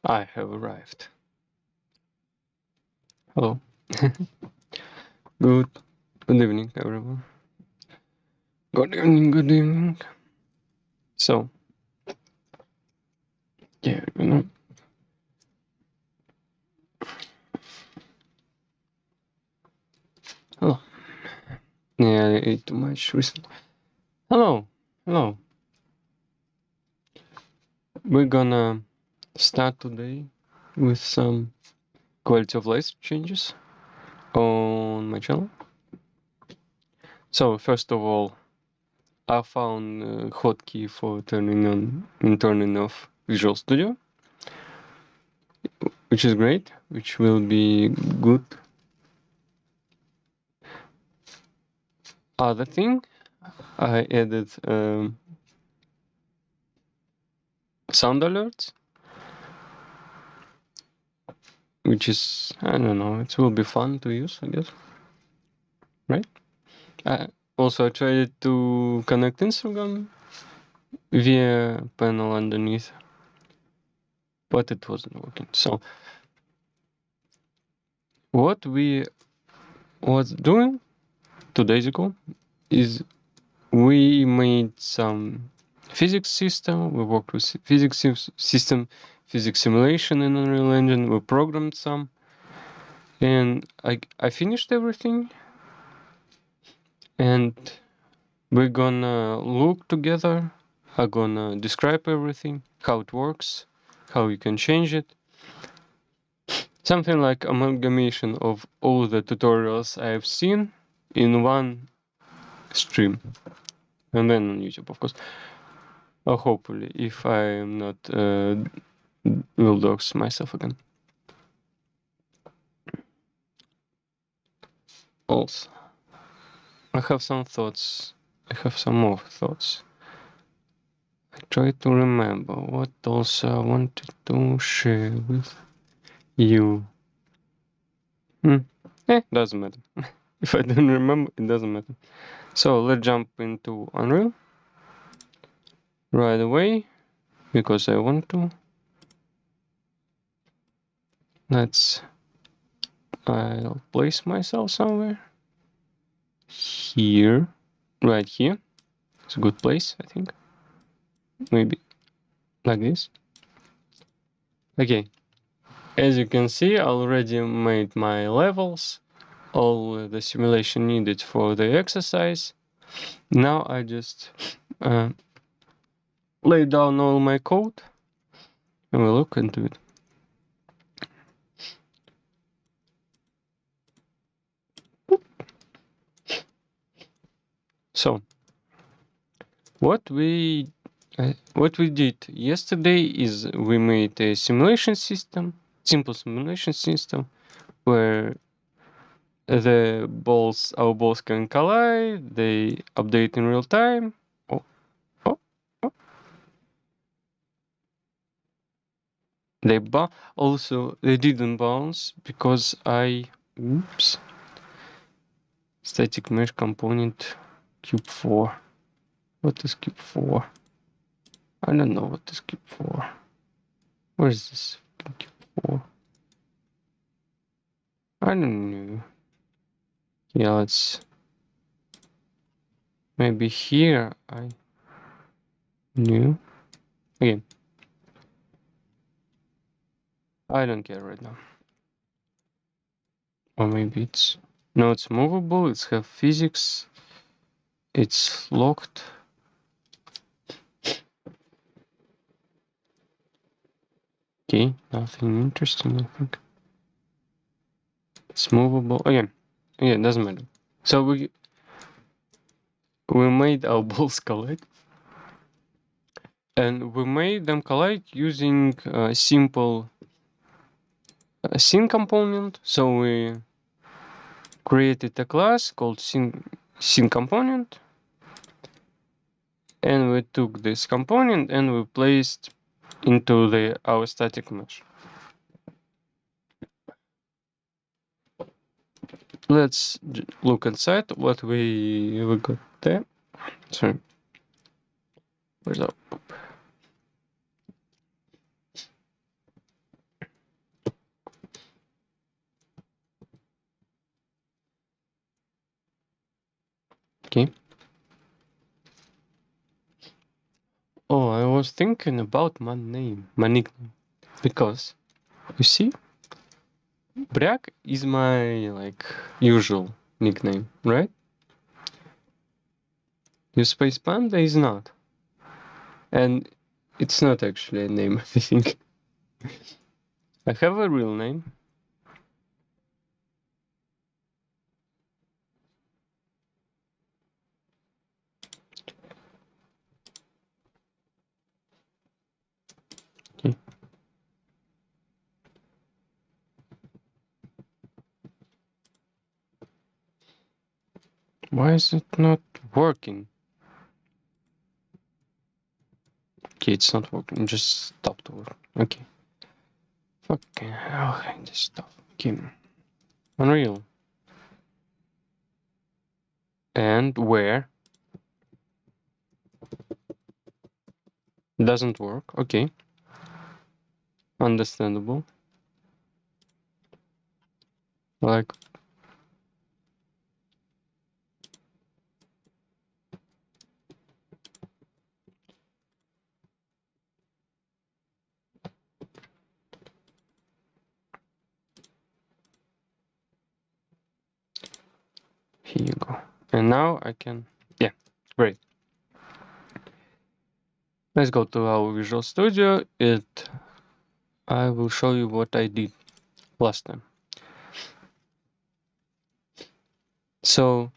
I have arrived. Hello. Good. Good evening, everyone. Good evening. Good evening. So, yeah, Hello. Yeah, I ate too much recently. Hello. Hello. We're gonna start today with some quality of life changes on my channel. So, first of all, I found a hotkey for turning on and turning off Visual Studio, which is great, which will be good. Other thing, I added sound alerts, which is, I don't know, it will be fun to use, I guess, right? Also, I tried to connect Instagram via panel underneath, but it wasn't working. So what we was doing 2 days ago is we made some physics system. We worked with physics system, physics simulation in Unreal Engine. We programmed some, and I finished everything, and we're gonna look together. I'm gonna describe everything, how it works, how you can change it. Something like amalgamation of all the tutorials I have seen in one stream. And then on YouTube, of course. Or hopefully, if I am not will dox myself again. Also, I have some thoughts. I have some more thoughts. I try to remember what else I wanted to share with you. Doesn't matter. If I don't remember, it doesn't matter. So let's jump into Unreal right away because I want to. I'll place myself somewhere. Here. Right here. It's a good place, I think. Maybe like this. Okay. As you can see, I already made my levels. All the simulation needed for the exercise. Now I just lay down all my code and we'll look into it. So, what we did yesterday is we made a simulation system, simple simulation system, where our balls can collide, they update in real time. Oh, oh, oh. Also, they didn't bounce because oops, static mesh component cube 4. What is cube 4? I don't know what is cube 4. Where is this cube 4? I don't know. Yeah, let's maybe here I knew. Again, I don't care right now. Or maybe it's no, it's movable. It's have physics. It's locked. Okay, nothing interesting, I think. It's movable. Again, it doesn't matter. So we made our balls collide, and we made them collide using a simple scene component. So we created a class called scene component, and we took this component and we placed into our static mesh. Let's look inside what we got there. Sorry, where's our was thinking about my nickname, because you see, Bryak is my like usual nickname, right? Your Space Panda is not, and it's not actually a name. I think I have a real name. Okay. Why is it not working? Okay, it's not working. It just stopped working. Okay. Fucking hell, I hate this stuff. Okay. Unreal. And where? Doesn't work. Okay. Understandable. Like, here you go. And now I can, yeah, great. Let's go to our Visual Studio. I will show you what I did last time. So,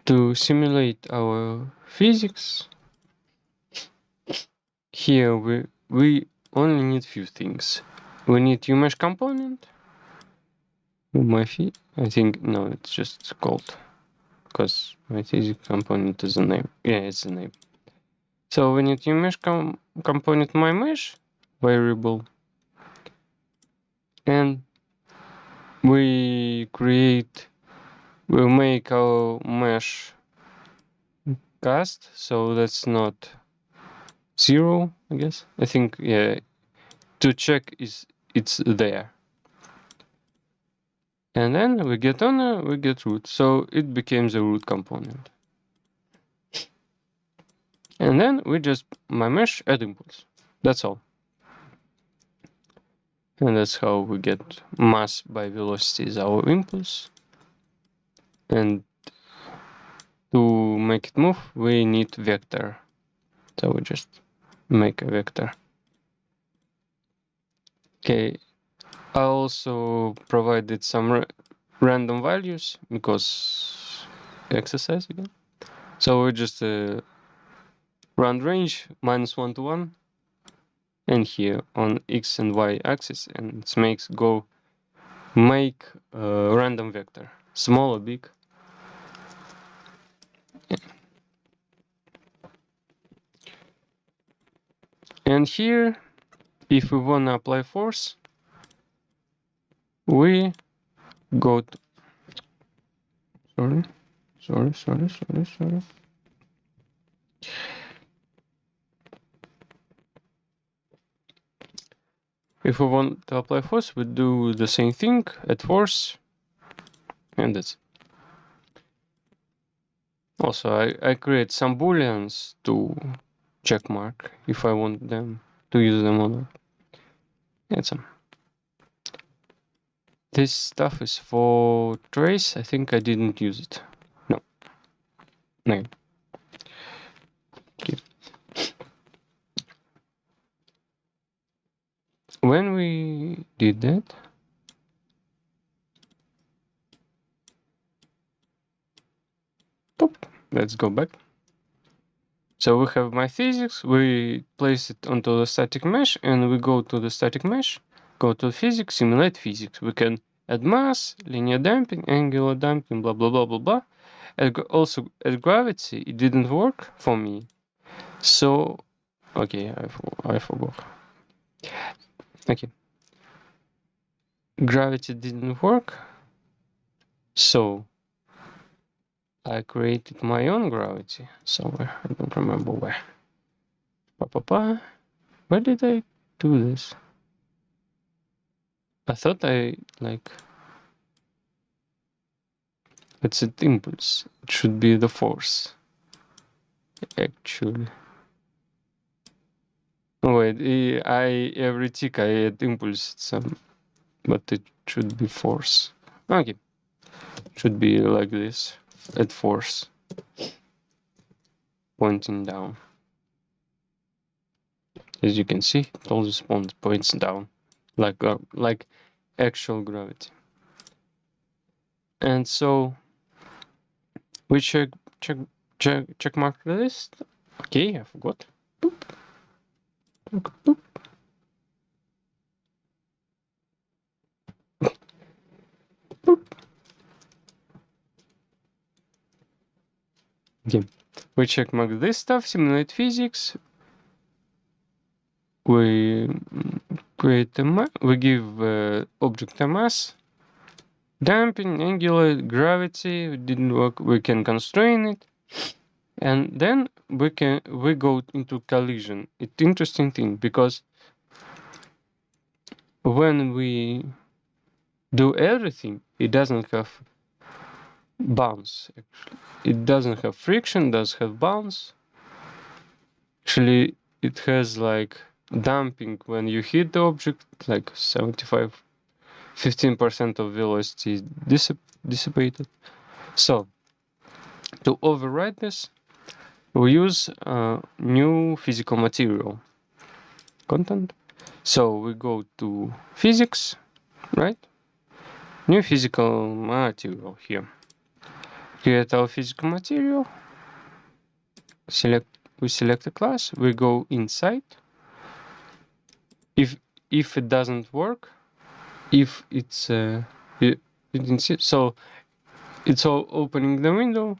to simulate our physics, here we only need few things. We need UMesh component. My I think, no, it's just called, because my physics component is a name. Yeah, it's a name. So we need UMesh component my mesh variable, and we'll make our mesh cast, so that's not 0, I guess. I think, yeah, to check it's there. And then we get owner, we get root, so it becomes a root component. And then we just my mesh add impulse. That's all. And that's how we get mass by velocity is our impulse. And to make it move, we need vector. So we just make a vector. Okay, I also provided some random values because exercise again. So we just run range -1 to 1, and here on x and y axis, and it makes go make a random vector, small or big. And here, if we want to apply force, we go to, sorry. If we want to apply force, we do the same thing at force, and that's it. Also, I create some booleans to check mark if I want them to use them or not. And some. This stuff is for trace. I think I didn't use it. No. Okay. When we did that, let's go back. So we have my physics, we place it onto the static mesh, and we go to the static mesh, go to physics, simulate physics. We can add mass, linear damping, angular damping, blah blah blah blah blah. And also at gravity, it didn't work for me. So, okay, I forgot. Okay. Gravity didn't work. So, I created my own gravity somewhere. I don't remember where. Where did I do this? I thought it's an impulse. It should be the force. actually. Wait, every tick I add impulse some, but it should be force. Okay, should be like this at force, pointing down. As you can see, it always points down, like actual gravity. And so we check mark the list. Okay, I forgot. Boop. Boop, boop. Boop. Okay, we check mark this stuff. Simulate physics. We create we give object a mass. Damping, angular, gravity didn't work. We can constrain it, and then we go into collision. It's interesting thing because when we do everything, it doesn't have bounce. Actually, it doesn't have friction. Does have bounce. Actually, it has like damping when you hit the object, like 75, 15% of velocity is dissipated. So to override this, we use new physical material content. So we go to physics, right? New physical material here. Create our physical material. We select a class. We go inside. If it doesn't work, if it's it didn't see, so it's all opening the window.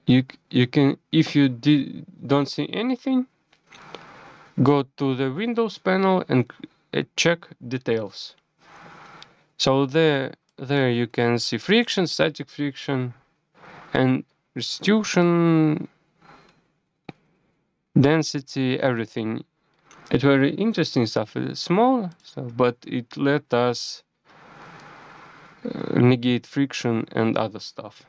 You can, if you don't see anything, go to the Windows panel and check details. So there you can see friction, static friction, and restitution, density, everything. It's very interesting stuff. It's small stuff, but it let us negate friction and other stuff.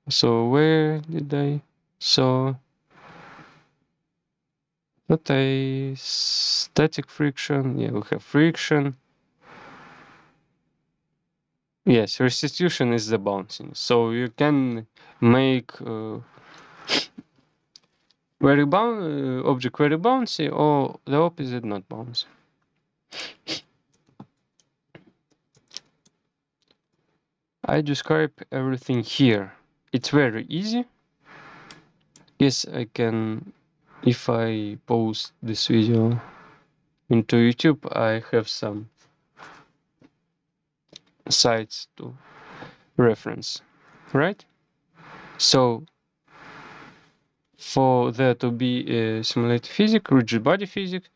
So where did I? So that I static friction. Yeah, we have friction. Yes, restitution is the bouncing. So you can make object very bouncy or the opposite, not bouncy. I describe everything here. It's very easy. Yes, I can. If I post this video into YouTube, I have some sites to reference, right? So for there to be a simulated physics, rigid body physics,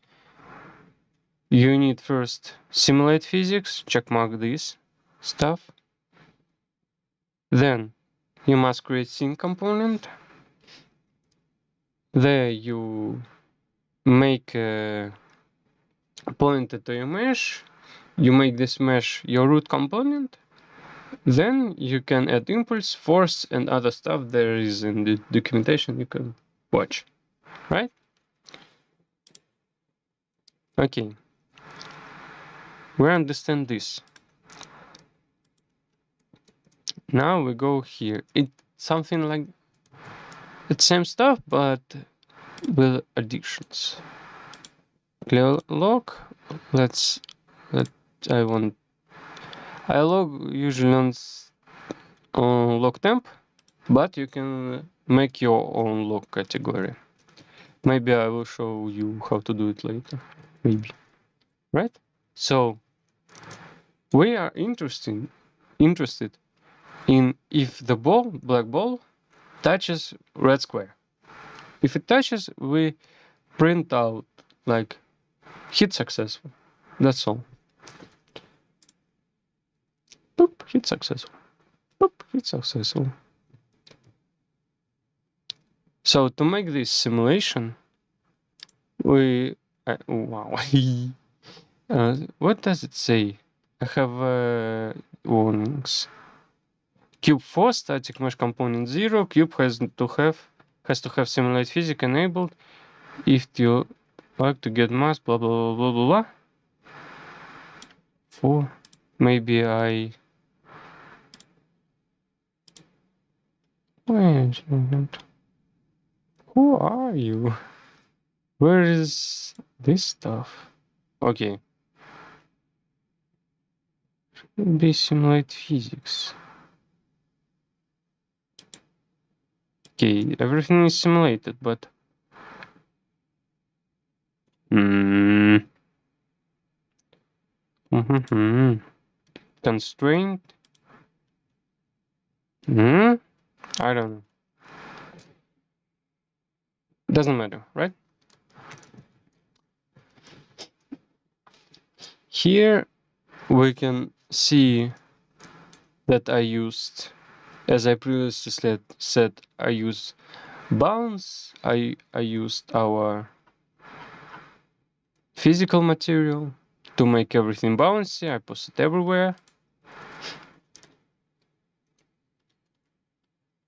you need first simulate physics, checkmark this stuff. Then you must create scene component. There you make a pointer to your mesh. You make this mesh your root component. Then you can add impulse, force, and other stuff there is in the documentation you can watch, right? Okay. We understand this. Now we go here. It's something like it's same stuff, but with additions. Clear log. Let's let I log usually on log temp, but you can make your own log category. Maybe I will show you how to do it later. Maybe. Right? So we are interested in if the black ball, touches red square. If it touches, we print out like hit successful. That's all. Boop, hit successful. Boop, hit successful. So to make this simulation, we wow. What does it say? I have warnings. cube 4 static mesh component 0. Cube has to have simulate physics enabled if you like to get mass, blah blah blah blah blah blah. 4. Maybe I. Wait a minute. Who are you? Where is this stuff? Okay. Be simulate physics. Okay, everything is simulated, but constraint. I don't know. Doesn't matter, right? Here we can see that I used, as I previously said, I used bounce. I used our physical material to make everything bouncy. I post it everywhere.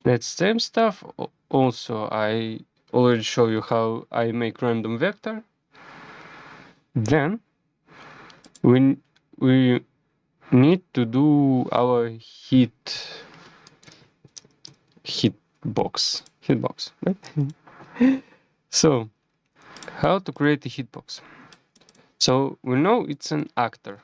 That same stuff. Also, I already show you how I make random vector. Then we need to do our hitbox, right? So, how to create a hitbox? So we know it's an actor.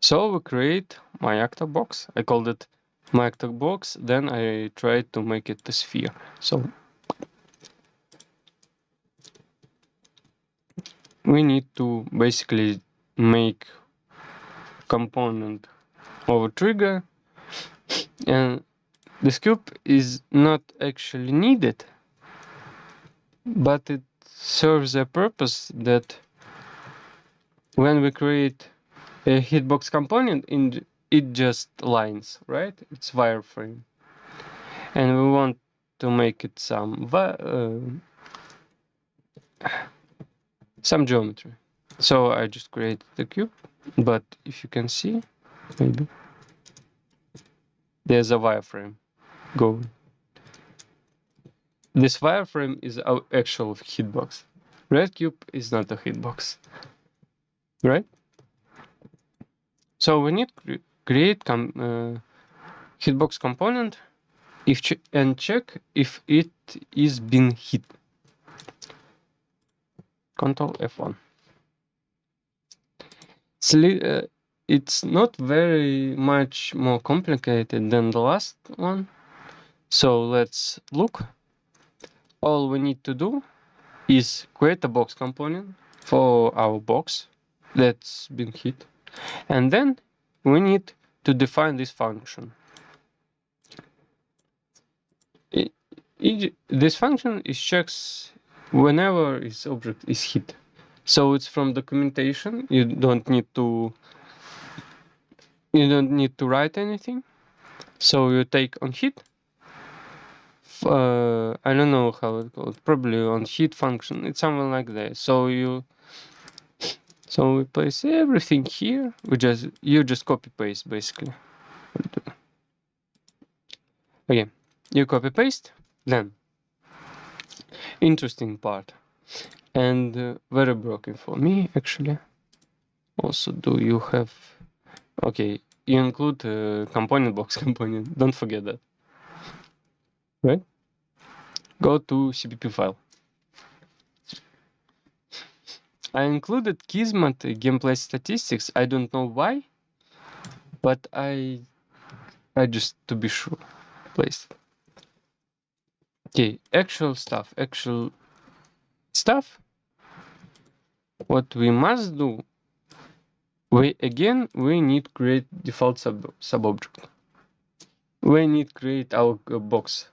So we create my actor box. I called it my actor box. Then I tried to make it a sphere. So we need to basically make component of a trigger, and this cube is not actually needed, but it serves a purpose that when we create a hitbox component, it just lines, right? It's wireframe, and we want to make it some geometry. So I just created the cube, but if you can see, maybe there's a wireframe going. This wireframe is our actual hitbox. Red cube is not a hitbox, right? So we need to create hitbox component and check if it is been hit. Control F1. It's not very much more complicated than the last one. So let's look. All we need to do is create a box component for our box that's been hit. And then we need to define this function. This function is checks whenever this object is hit. So it's from documentation. You don't need to write anything. So you take on hit. I don't know how it's called. Probably on hit function. It's something like that. So we place everything here. You just copy paste basically. Okay, you copy paste. Then interesting part and very broken for me actually. Also, do you have? Okay, you include component box component. Don't forget that. Right? Go to CPP file. I included Kismet gameplay statistics. I don't know why, but I just to be sure placed. Okay, actual stuff. What we must do, we need create default subobject. We need create our box,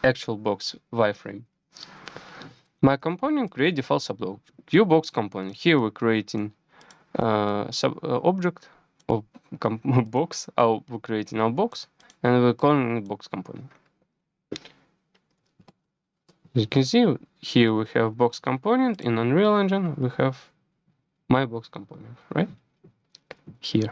actual box wireframe. My component create default subobject. Box component. Here we're creating object of box. We're creating our box, and we're calling it box component. As you can see, here we have box component. In Unreal Engine, we have my box component, right? Here.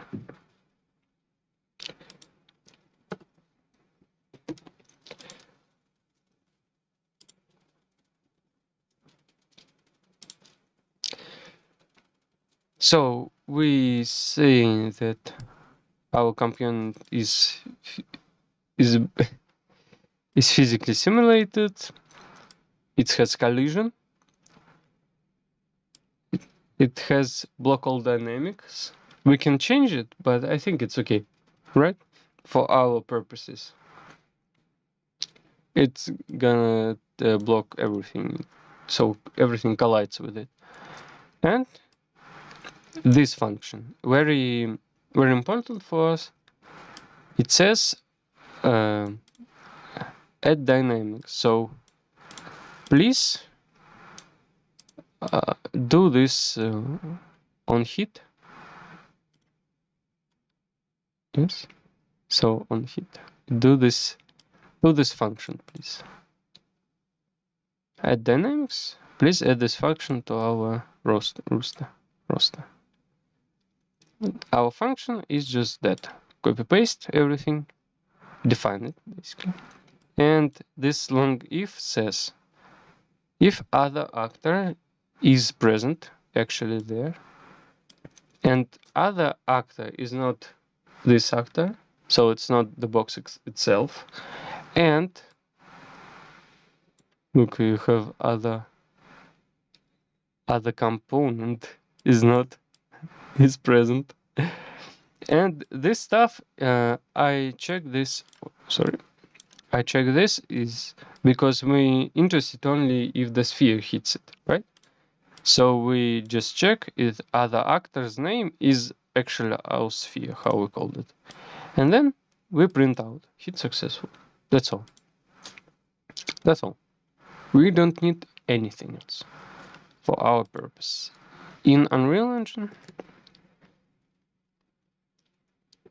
So we say that our component is is physically simulated. It has collision. It has local dynamics. We can change it, but I think it's okay, right? For our purposes, it's gonna block everything, so everything collides with it. And this function, very important for us. It says uh, add dynamics. So please do this on hit. Yes. So on hit, do this function, please. Add dynamics. Please add this function to our roster. Our function is just that. Copy paste everything, define it basically. And this long if says if other actor is present, actually there, and other actor is not this actor, so it's not the box itself, and look, you have other component is present, and this stuff I check this. Sorry, I check this is because we interested only if the sphere hits it, right? So we just check if other actor's name is actually our sphere, how we called it. And then we print out hit successful. That's all. That's all. We don't need anything else for our purpose. In Unreal Engine,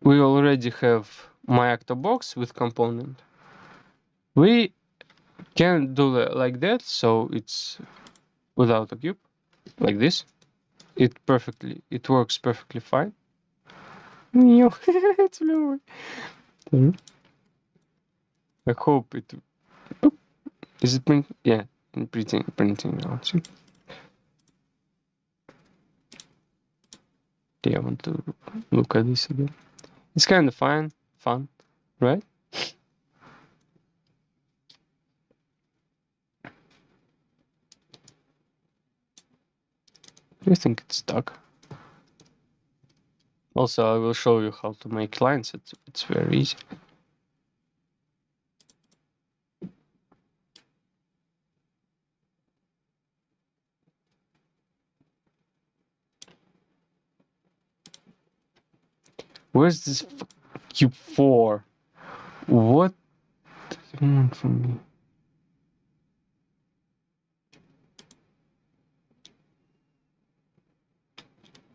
we already have my actor box with component. We can do like that, so it's without a cube, like this. It works perfectly fine. It's blue. I hope it is it print. Yeah, printing out. See? Yeah, I want to look at this again. It's kind of fun, right? I think it's stuck. Also, I will show you how to make lines. It's very easy. Where's this cube 4? What do you want from me?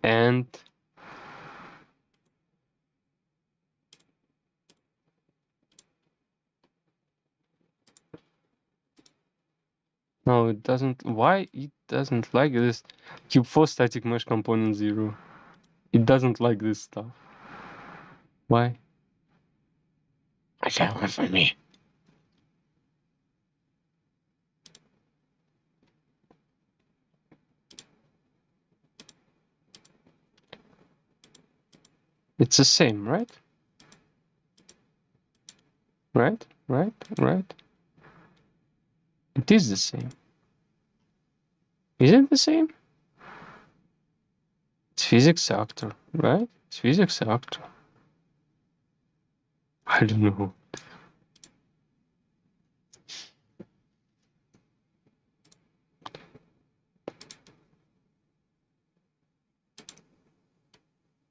And no, it doesn't. Why it doesn't like this? Cube 4 static mesh component 0. It doesn't like this stuff. Why? I can't wait for me. It's the same, right? Right? It is the same. Is it the same? It's physics actor, right? It's physics actor. I don't know.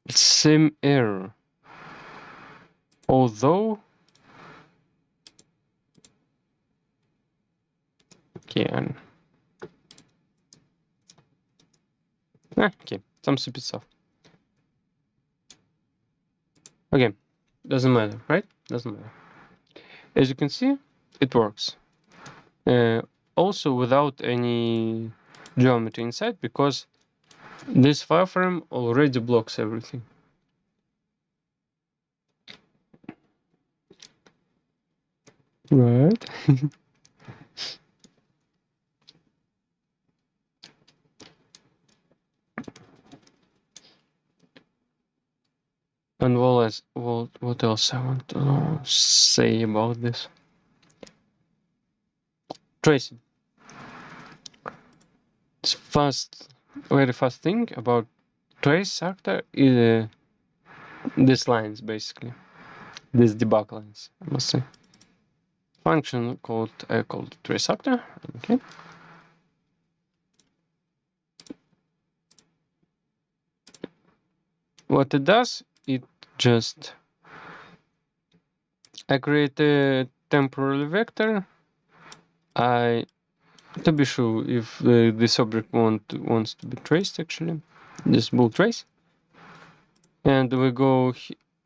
It's same error. Although, okay, okay, some stupid stuff. Okay, doesn't matter, right? Doesn't matter. As you can see, it works. Also without any geometry inside, because this wireframe already blocks everything. Right. And what else I want to say about this? Tracing. It's very fast thing about trace actor is these lines basically. These debug lines, I must say. Function called trace actor. Okay. What it does, it just I create a temporal vector. I to be sure if this object wants to be traced actually, this bool trace, and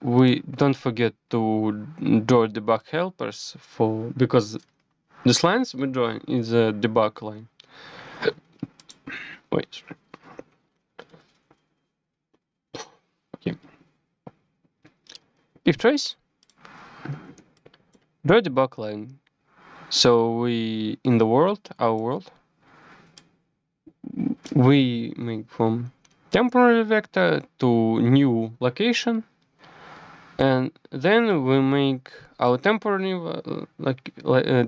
we don't forget to draw debug helpers for because this lines we're drawing is a debug line. Wait. Okay. If trace, draw debug line. So we in the world, our world, we make from temporary vector to new location, and then we make our temporary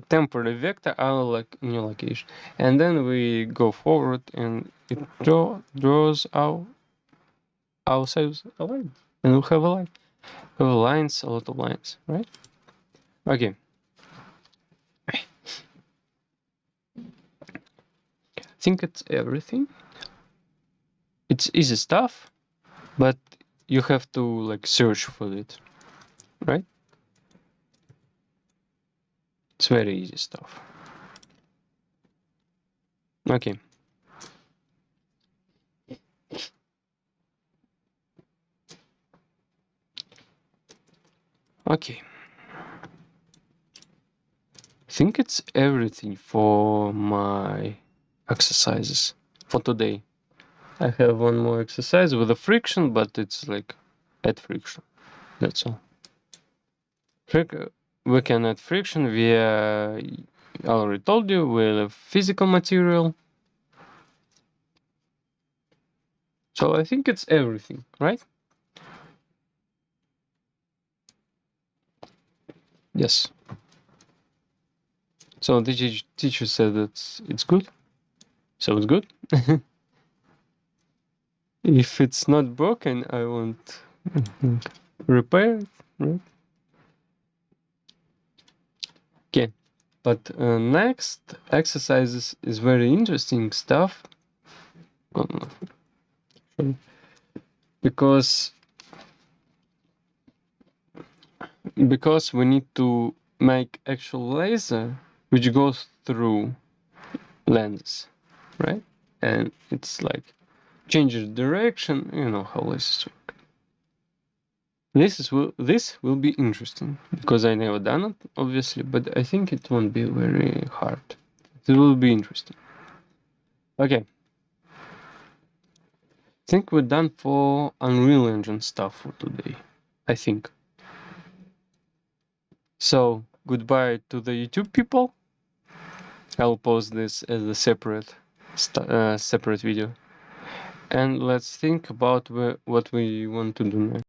temporary vector our new location, and then we go forward and it draws ourselves a line, and we have a line, a lot of lines, right? Okay. I think it's everything. It's easy stuff, but you have to like search for it, right? It's very easy stuff. Okay. Okay. I think it's everything for my exercises for today. I have one more exercise with a friction, but it's like add friction. That's all. We can add friction via, I already told you, with physical material. So I think it's everything, right? Yes. So the teacher said that it's good. So it's good. If it's not broken, I won't repair it, right? Okay. But next exercises is very interesting stuff because we need to make actual laser which goes through lenses, right? And it's like changes direction. You know how lasers work. This will be interesting because I never done it, obviously, but I think it won't be very hard. It will be interesting. Okay. I think we're done for Unreal Engine stuff for today. I think. So goodbye to the YouTube people. I'll post this as a separate video. And let's think about what we want to do next.